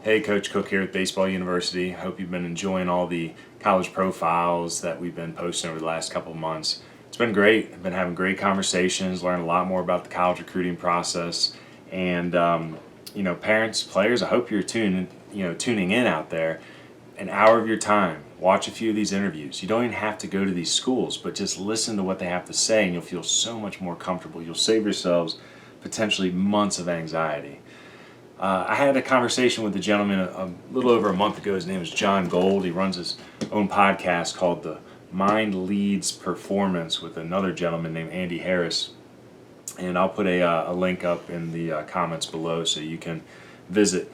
Hey, Coach Cook here with Baseball University. Hope you've been enjoying all the college profiles that we've been posting over the last couple of months. It's been great. I've been having great conversations, learning a lot more about the college recruiting process, and parents, players. I hope you're tuning in out there. An hour of your time, watch a few of these interviews. You don't even have to go to these schools, but just listen to what they have to say, and you'll feel so much more comfortable. You'll save yourselves potentially months of anxiety. I had a conversation with a gentleman a little over a month ago. His name is John Gold. He runs his own podcast called The Mind Leads Performance with another gentleman named Andy Harris. And I'll put a link up in the comments below so you can visit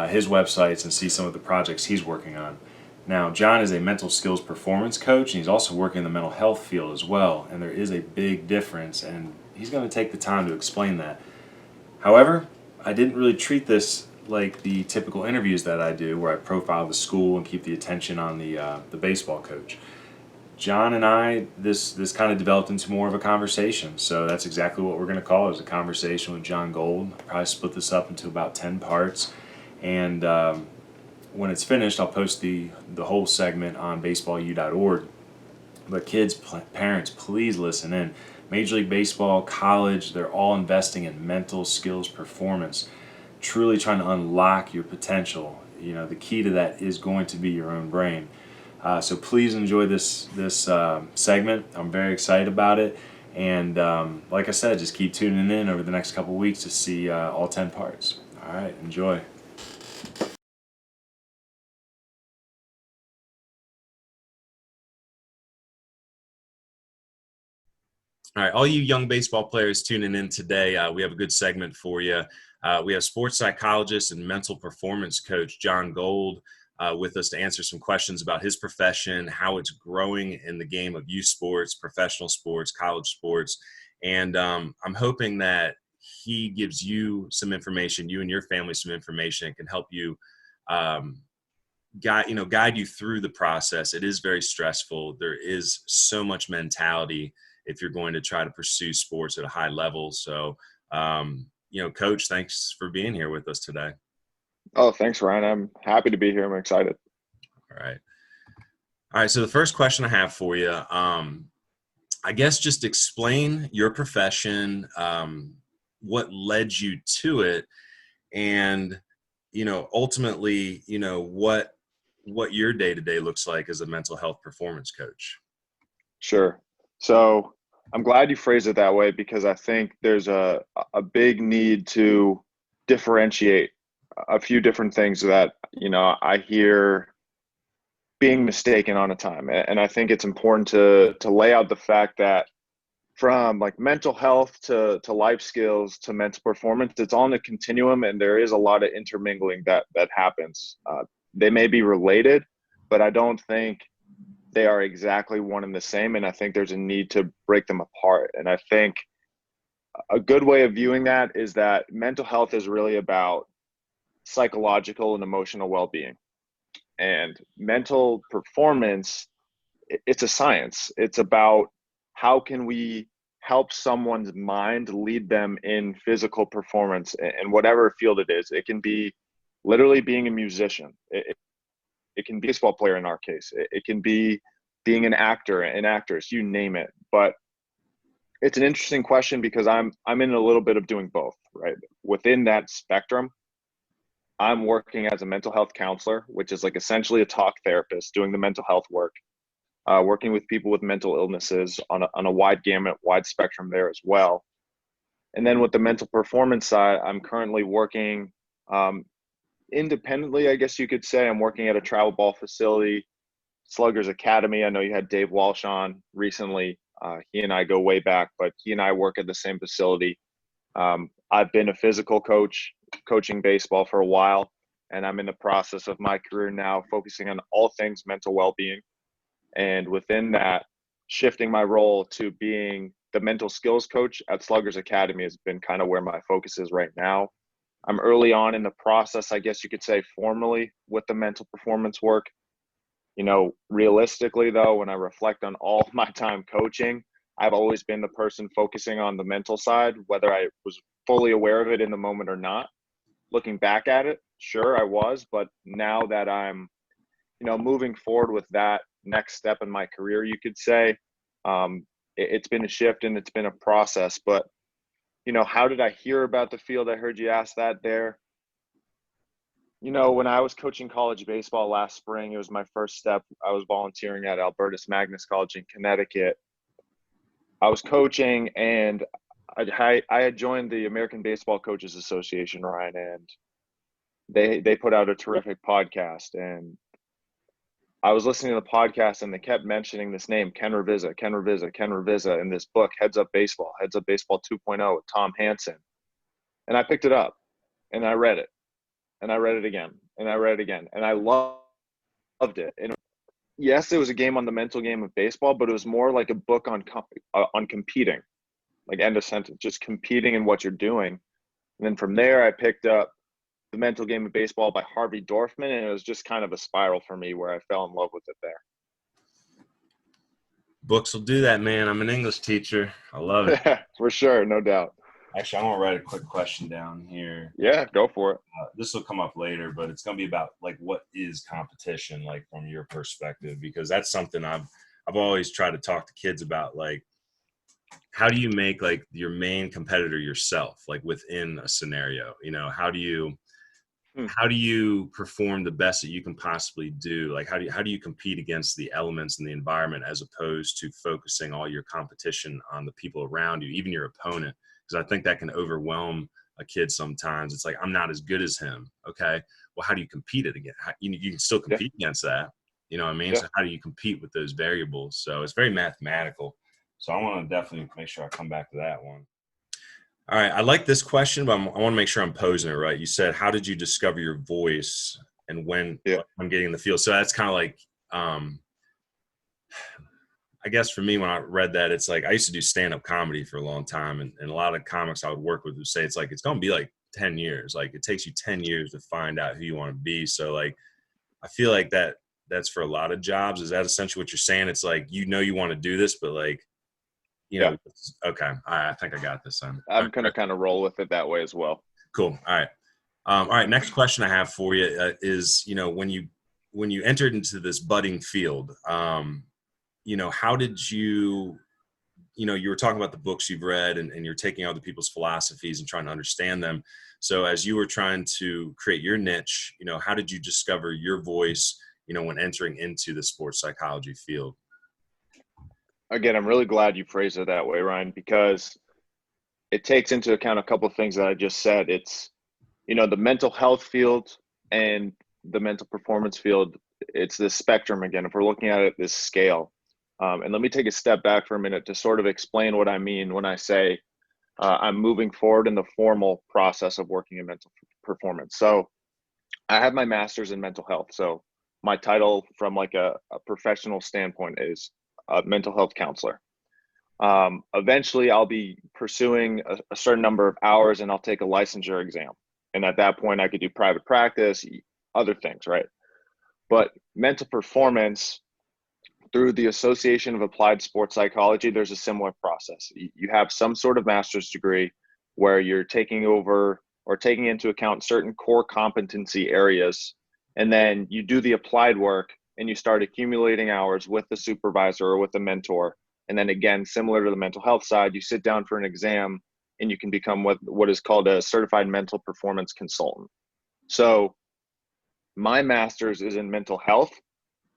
his websites and see some of the projects he's working on. Now, John is a mental skills performance coach, and he's also working in the mental health field as well. And there is a big difference, and he's going to take the time to explain that. However, I didn't really treat this like the typical interviews that I do, where I profile the school and keep the attention on the baseball coach. John and I, this kind of developed into more of a conversation. So that's exactly what we're going to call it, is a conversation with John Gold. I'll probably split this up into about 10 parts. And when it's finished, I'll post the whole segment on baseballu.org. But kids, parents, please listen in. Major League Baseball, college, they're all investing in mental skills performance, truly trying to unlock your potential. The key to that is going to be your own brain. So please enjoy this segment. I'm very excited about it. And like I said, just keep tuning in over the next couple weeks to see all 10 parts. All right, enjoy. All right, all you young baseball players tuning in today, we have a good segment for you. We have sports psychologist and mental performance coach John Gold with us to answer some questions about his profession, how it's growing in the game of youth sports, professional sports, college sports. And I'm hoping that he gives you some information, you and your family some information, and can help you guide you through the process. It is very stressful. There is so much mentality if you're going to try to pursue sports at a high level. So, Coach, thanks for being here with us today. Oh, thanks, Ryan. I'm happy to be here. I'm excited. All right. All right. So the first question I have for you, I guess just explain your profession, what led you to it, and, ultimately, what your day-to-day looks like as a mental health performance coach. Sure. So I'm glad you phrased it that way because I think there's a big need to differentiate a few different things that, I hear being mistaken on a time. And I think it's important to lay out the fact that from like mental health to life skills to mental performance, it's on a continuum and there is a lot of intermingling that happens. They may be related, but I don't think they are exactly one and the same. And I think there's a need to break them apart. And I think a good way of viewing that is that mental health is really about psychological and emotional well being. And mental performance, it's a science. It's about how can we help someone's mind lead them in physical performance in whatever field it is. It can be literally being a musician. It can be a baseball player in our case. It can be being an actress, you name it. But it's an interesting question because I'm in a little bit of doing both, right? Within that spectrum, I'm working as a mental health counselor, which is like essentially a talk therapist doing the mental health work, working with people with mental illnesses on a wide gamut, wide spectrum there as well. And then with the mental performance side, I'm currently working independently, I guess you could say. I'm working at a travel ball facility, Sluggers Academy. I know you had Dave Walsh on recently. He and I go way back, but he and I work at the same facility. I've been a physical coach, coaching baseball for a while, and I'm in the process of my career now focusing on all things mental well-being. And within that, shifting my role to being the mental skills coach at Sluggers Academy has been kind of where my focus is right now. I'm early on in the process, I guess you could say, formally with the mental performance work. Realistically, though, when I reflect on all my time coaching, I've always been the person focusing on the mental side, whether I was fully aware of it in the moment or not. Looking back at it, Sure, I was, but now that I'm, moving forward with that next step in my career, you could say, it's been a shift and it's been a process. But, how did I hear about the field? I heard you ask that there. When I was coaching college baseball last spring, it was my first step. I was volunteering at Albertus Magnus College in Connecticut. I was coaching, and I had joined the American Baseball Coaches Association, Ryan, and they put out a terrific podcast. And I was listening to the podcast, and they kept mentioning this name, Ken Ravizza, Ken Ravizza, Ken Ravizza, in this book, Heads Up Baseball 2.0 with Tom Hanson. And I picked it up, and I read it, and I read it again, and I read it again, and I loved it. And yes, it was a game on the mental game of baseball, but it was more like a book on competing, like end of sentence, just competing in what you're doing. And then from there, I picked up The Mental Game of Baseball by Harvey Dorfman, and it was just kind of a spiral for me where I fell in love with it Books will do that, man. I'm an English teacher. I love it. there. For sure, no doubt. Actually, I want to write a quick question down here. Yeah, go for it. This will come up later, but it's going to be about like what is competition like from your perspective, because that's something I've always tried to talk to kids about. Like, how do you make like your main competitor yourself, like within a scenario? How do you perform the best that you can possibly do? Like, how do you compete against the elements and the environment as opposed to focusing all your competition on the people around you, even your opponent? Because I think that can overwhelm a kid sometimes. It's like, I'm not as good as him. Okay, well, how do you compete it again? You can still compete against that. You know what I mean? Yeah. So how do you compete with those variables? So it's very mathematical. So I want to definitely make sure I come back to that one. All right. I like this question, but I want to make sure I'm posing it right. You said, how did you discover your voice and when I'm getting in the field? So that's kind of like, I guess for me, when I read that, it's like I used to do stand-up comedy for a long time. And a lot of comics I would work with would say it's like, it's going to be like 10 years. Like it takes you 10 years to find out who you want to be. So like, I feel like that's for a lot of jobs. Is that essentially what you're saying? It's like, you want to do this, but like, okay. I think I got this. I'm going to kind of roll with it that way as well. Cool. All right. All right. Next question I have for you is, when you entered into this budding field, how did you were talking about the books you've read and you're taking other people's philosophies and trying to understand them. So as you were trying to create your niche, how did you discover your voice, when entering into the sports psychology field? Again, I'm really glad you phrased it that way, Ryan, because it takes into account a couple of things that I just said. It's, the mental health field and the mental performance field, it's this spectrum again, if we're looking at it, this scale. And let me take a step back for a minute to sort of explain what I mean when I say I'm moving forward in the formal process of working in mental performance. So I have my master's in mental health. So my title from like a professional standpoint is a mental health counselor. Eventually I'll be pursuing a certain number of hours and I'll take a licensure exam. And at that point I could do private practice, other things, right? But mental performance, through the Association of Applied Sports Psychology, there's a similar process. You have some sort of master's degree where you're taking over or taking into account certain core competency areas, and then you do the applied work and you start accumulating hours with the supervisor or with a mentor. And then again, similar to the mental health side, you sit down for an exam and you can become what is called a certified mental performance consultant. So my master's is in mental health,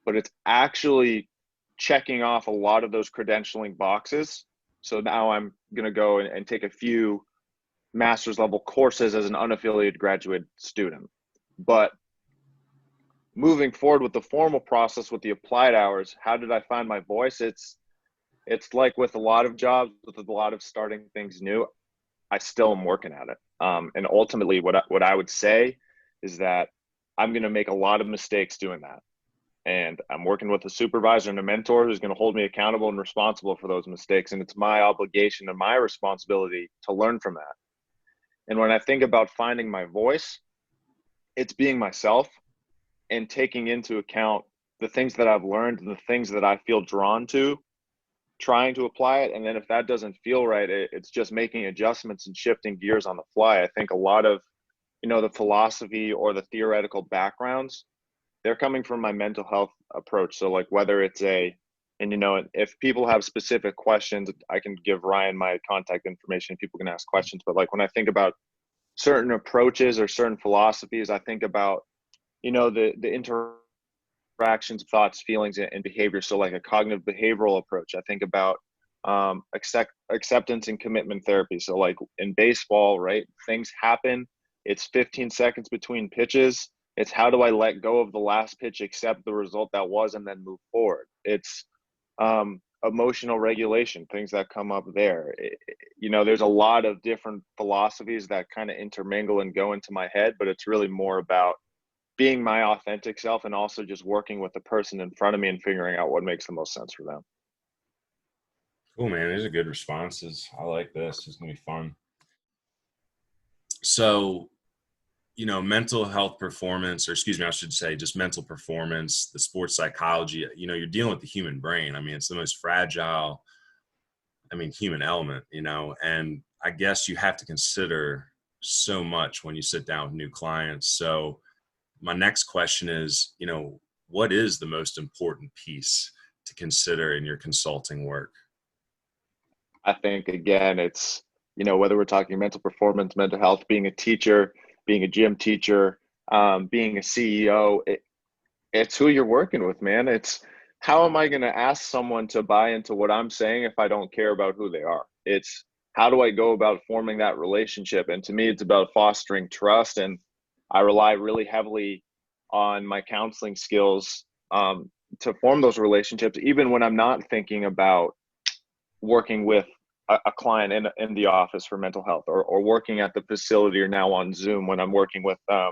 but it's actually checking off a lot of those credentialing boxes. So now I'm going to go and take a few master's level courses as an unaffiliated graduate student. But moving forward with the formal process with the applied hours, how did I find my voice? It's like with a lot of jobs, with a lot of starting things new, I still am working at it. And ultimately what I would say is that I'm going to make a lot of mistakes doing that. And I'm working with a supervisor and a mentor who's going to hold me accountable and responsible for those mistakes. And it's my obligation and my responsibility to learn from that. And when I think about finding my voice, it's being myself and taking into account the things that I've learned and the things that I feel drawn to, trying to apply it. And then if that doesn't feel right, it's just making adjustments and shifting gears on the fly. I think a lot of the philosophy or the theoretical backgrounds, they're coming from my mental health approach. So like whether it's if people have specific questions, I can give Ryan my contact information. People can ask questions. But like when I think about certain approaches or certain philosophies, I think about, the interactions, thoughts, feelings, and behavior. So like a cognitive behavioral approach. I think about acceptance and commitment therapy. So like in baseball, right? Things happen. It's 15 seconds between pitches. It's how do I let go of the last pitch, accept the result that was, and then move forward. It's emotional regulation, things that come up there. There's a lot of different philosophies that kind of intermingle and go into my head, but it's really more about being my authentic self and also just working with the person in front of me and figuring out what makes the most sense for them. Cool, man. These are good responses. I like this. It's gonna be fun. So, mental health performance, or excuse me, I should say just mental performance, the sports psychology, you're dealing with the human brain. I mean, it's the most fragile, human element, and I guess you have to consider so much when you sit down with new clients. So my next question is, what is the most important piece to consider in your consulting work? I think, again, it's, whether we're talking mental performance, mental health, being a teacher, being a gym teacher, being a CEO, it's who you're working with, man. It's how am I going to ask someone to buy into what I'm saying if I don't care about who they are? It's how do I go about forming that relationship? And to me, it's about fostering trust. And I rely really heavily on my counseling skills to form those relationships, even when I'm not thinking about working with a client in the office for mental health, or working at the facility, or now on Zoom when I'm working with a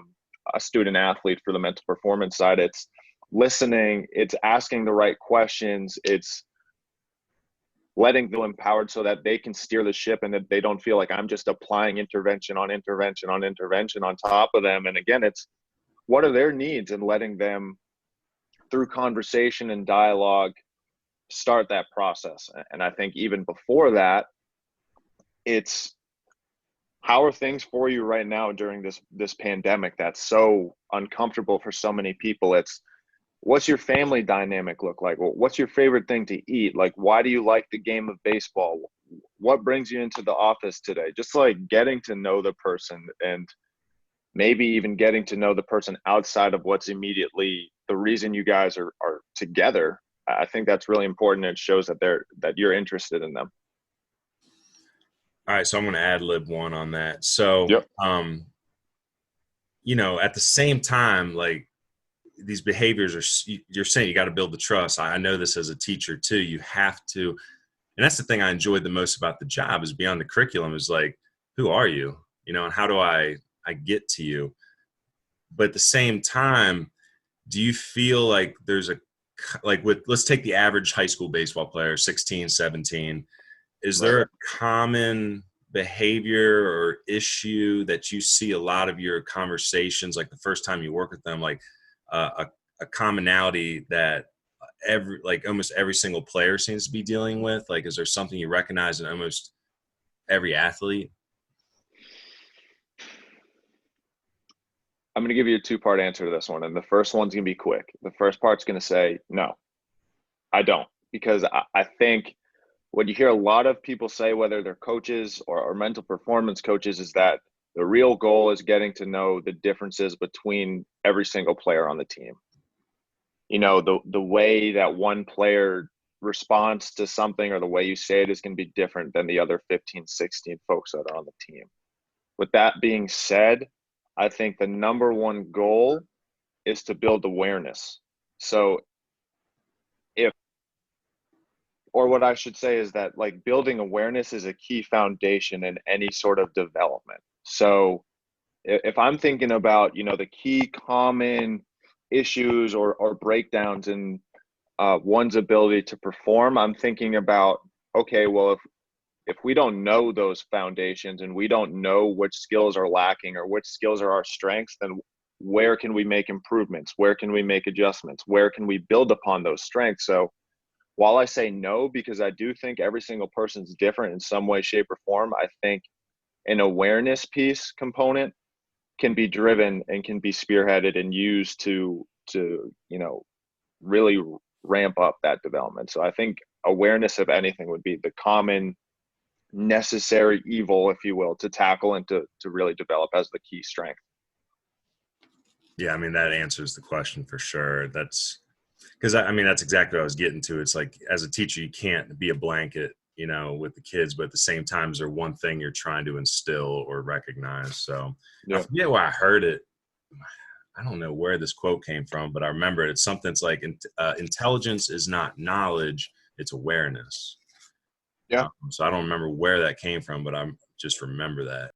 student athlete for the mental performance side. It's listening, it's asking the right questions, it's letting them empowered so that they can steer the ship and that they don't feel like I'm just applying intervention on intervention on intervention on top of them. And again, it's what are their needs, and letting them, through conversation and dialogue, start that process. And I think even before that, it's how are things for you right now during this pandemic that's so uncomfortable for so many people. It's what's your family dynamic look like? Well, what's your favorite thing to eat? Like, why do you like the game of baseball? What brings you into the office today? Just like getting to know the person, and maybe even getting to know the person outside of what's immediately the reason you guys are together. I think that's really important. It shows that you're interested in them. All right, so I'm going to ad lib one on that. So, Yep. At the same time, like these behaviors you're saying you got to build the trust. I know this as a teacher too. You have to, and that's the thing I enjoyed the most about the job is beyond the curriculum is like, who are you? And how do I get to you? But at the same time, do you feel like there's let's take the average high school baseball player, 16, 17. Is there a common behavior or issue that you see a lot of your conversations, like the first time you work with them, like a commonality that almost every single player seems to be dealing with? Like, is there something you recognize in almost every athlete? I'm going to give you a two-part answer to this one. And the first one's going to be quick. The first part's going to say, no, I don't. Because I think what you hear a lot of people say, whether they're coaches or mental performance coaches, is that the real goal is getting to know the differences between every single player on the team. The way that one player responds to something, or the way you say it, is going to be different than the other 15, 16 folks that are on the team. With that being said, I think the number one goal is to build awareness. So what I should say is that, like, building awareness is a key foundation in any sort of development. So if I'm thinking about, the key common issues or breakdowns in one's ability to perform, I'm thinking about, okay, well, if we don't know those foundations and we don't know which skills are lacking or which skills are our strengths, then where can we make improvements? Where can we make adjustments? Where can we build upon those strengths? So while I say no, because I do think every single person's different in some way, shape, or form, I think an awareness piece component can be driven and can be spearheaded and used to really ramp up that development. So I think awareness of anything would be the common necessary evil, if you will, to tackle and to really develop as the key strength. Yeah, I mean, that answers the question for sure. That's because I mean, that's exactly what I was getting to. It's like, as a teacher, you can't be a blanket, with the kids, but at the same time, is there one thing you're trying to instill or recognize? So I Yeah. forget where I heard it. I don't know where this quote came from, but I remember it. It's something that's like, intelligence is not knowledge, it's awareness. Yeah. So I don't remember where that came from, but I'm just remember that.